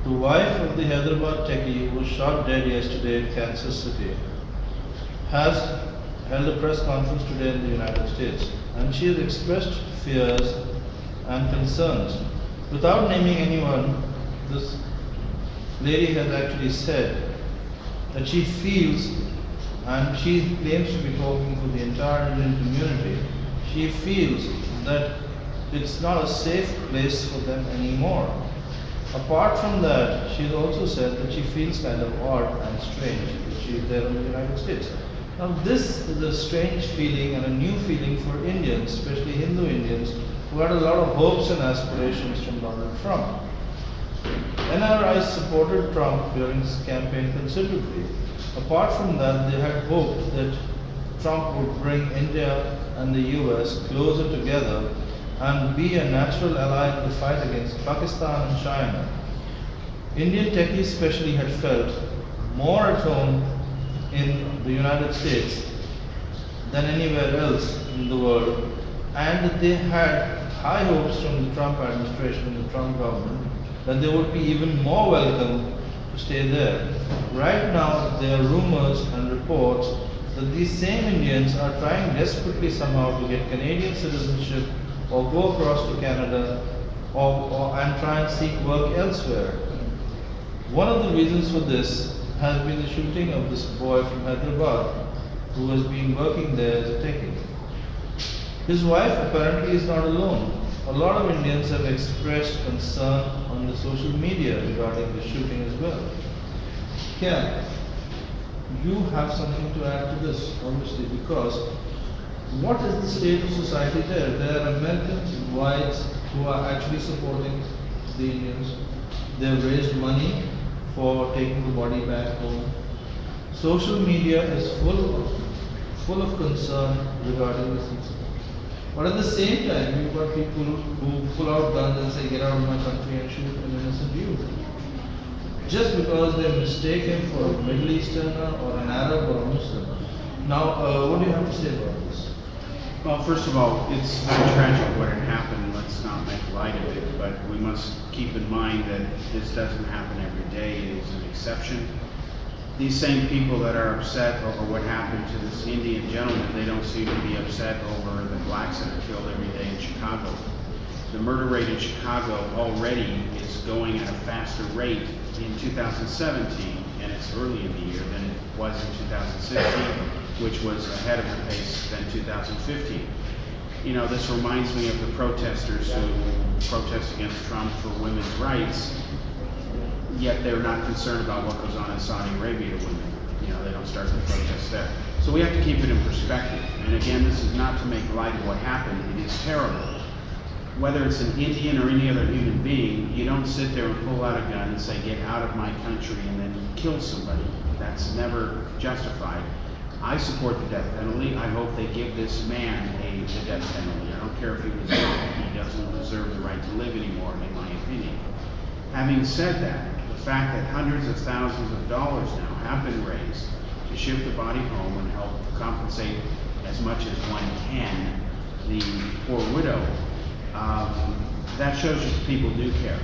the wife of the Hyderabad Techie who was shot dead yesterday in Kansas City, has held a press conference today in the United States, and she has expressed fears and concerns. Without naming anyone, this lady has actually said that she feels, and she claims to be talking for the entire Indian community, she feels that it's not a safe place for them anymore. Apart from that, she's also said that she feels kind of odd and strange that she's there in the United States. Now this is a strange feeling and a new feeling for Indians, especially Hindu Indians, who had a lot of hopes and aspirations from Donald Trump. NRI supported Trump during his campaign considerably. Apart from that, they had hoped that Trump would bring India and the US closer together and be a natural ally in the fight against Pakistan and China. Indian techies especially had felt more at home in the United States than anywhere else in the world, and they had high hopes from the Trump administration and the Trump government that they would be even more welcome to stay there. Right now, there are rumors and reports that these same Indians are trying desperately somehow to get Canadian citizenship or go across to Canada and try and seek work elsewhere. One of the reasons for this has been the shooting of this boy from Hyderabad who has been working there as a techie. His wife apparently is not alone. A lot of Indians have expressed concern on the social media regarding the shooting as well. Ken, you have something to add to this, obviously, because what is the state of society there? There are Americans, whites, who are actually supporting the Indians. They've raised money for taking the body back home. Social media is full of concern regarding this incident. But at the same time, you've got people who pull out guns and say, get out of my country and shoot an innocent youth. Just because they mistake him for a Middle Easterner or an Arab or a Muslim. Now, what do you have to say about this? Well, first of all, it's very tragic what had happened. Let's not make light of it, but we must keep in mind that this doesn't happen every day. It is an exception. These same people that are upset over what happened to this Indian gentleman, they don't seem to be upset over the blacks that are killed every day in Chicago. The murder rate in Chicago already is going at a faster rate in 2017, and it's early in the year, than it was in 2016, which was ahead of the pace than 2015. You know, this reminds me of the protesters who protest against Trump for women's rights, yet they're not concerned about what goes on in Saudi Arabia to women. You know, they don't start the protest there. So we have to keep it in perspective. And again, this is not to make light of what happened. It is terrible. Whether it's an Indian or any other human being, you don't sit there and pull out a gun and say, get out of my country, and then kill somebody. That's never justified. I support the death penalty. I hope they give this man the death penalty. I don't care if he was he doesn't deserve the right to live anymore, in my opinion. Having said that, the fact that hundreds of thousands of dollars now have been raised to ship the body home and help compensate as much as one can the poor widow, that shows you people do care.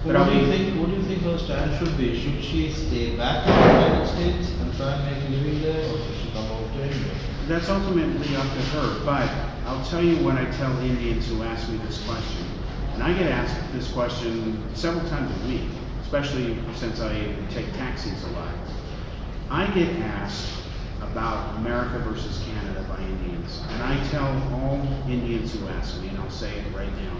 But what do you think her stand should be? Should she stay back in the United States and try and make a living there, or should she come over to India? That's ultimately up to her, but I'll tell you what I tell Indians who ask me this question. And I get asked this question several times a week, especially since I take taxis a lot. I get asked about America versus Canada by Indians. And I tell all Indians who ask me, and I'll say it right now,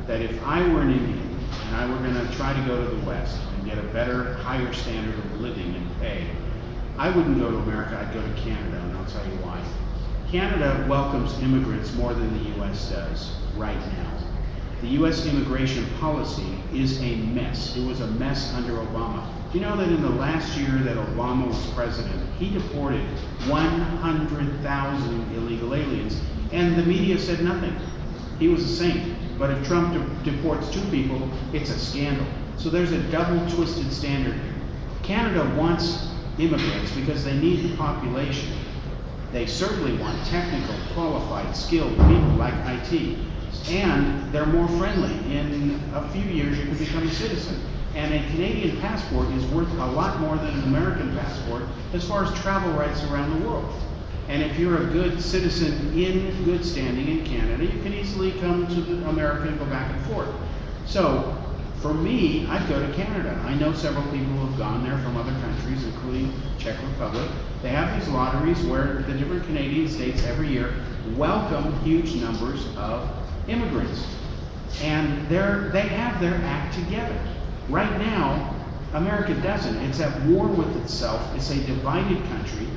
that if I were an Indian and I were going to try to go to the West and get a better, higher standard of living and pay, I wouldn't go to America, I'd go to Canada, and I'll tell you why. Canada welcomes immigrants more than the US does right now. The US immigration policy is a mess. It was a mess under Obama. Do you know that in the last year that Obama was president, he deported 100,000 illegal aliens, and the media said nothing. He was a saint. But if Trump deports 2 people, it's a scandal. So there's a double twisted standard. Canada wants immigrants because they need the population. They certainly want technical, qualified, skilled people like IT. And they're more friendly. In a few years, you can become a citizen. And a Canadian passport is worth a lot more than an American passport as far as travel rights around the world. And if you're a good citizen in good standing in Canada, you can easily come to America and go back and forth. So, for me, I'd go to Canada. I know several people who have gone there from other countries, including Czech Republic. They have these lotteries where the different Canadian states every year welcome huge numbers of immigrants. And they have their act together. Right now, America doesn't. It's at war with itself. It's a divided country.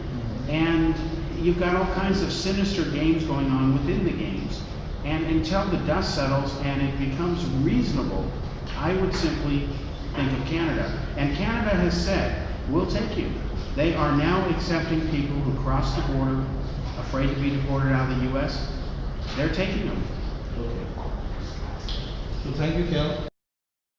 And you've got all kinds of sinister games going on within the games. And until the dust settles and it becomes reasonable, I would simply think of Canada. And Canada has said, we'll take you. They are now accepting people who cross the border, afraid to be deported out of the US. They're taking them. Okay. So thank you, Kel.